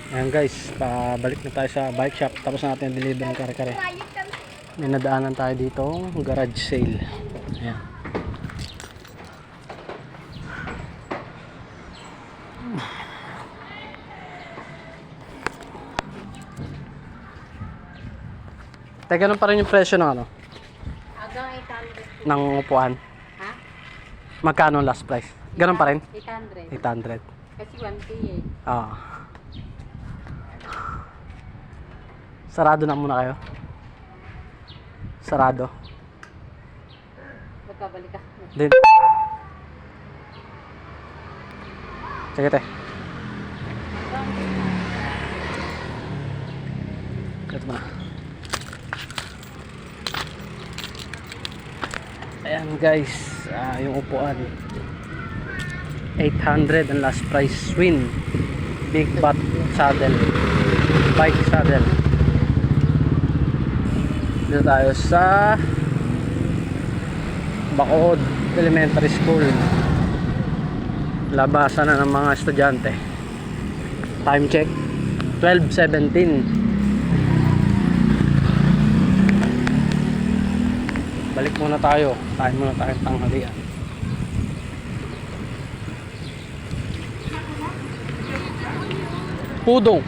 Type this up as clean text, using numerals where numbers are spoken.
Ayan guys, pabalik na tayo sa bike shop. Tapos natin deliver ng kare-kare. May nadaanan tayo dito, garage sale. Ayan. Teka, ganun pa rin yung presyo ng ano? Hanggang 800. Ng upuan. Ha? Magkano last price? Ganun pa rin? 800. 800. Kasi 1K eh. Ah. Sarado na muna kayo. Sarado. Magkabalik ka. Din. Sige te. Ito mo na. Ayan guys, yung upuan 800 ang last price. Swing big butt saddle, bike saddle. Dito tayo sa Bacood Elementary School. Labasan na ng mga estudyante. Time check 12:17. Balik muna tayo. Kain muna tayong tanghalian. Pudong.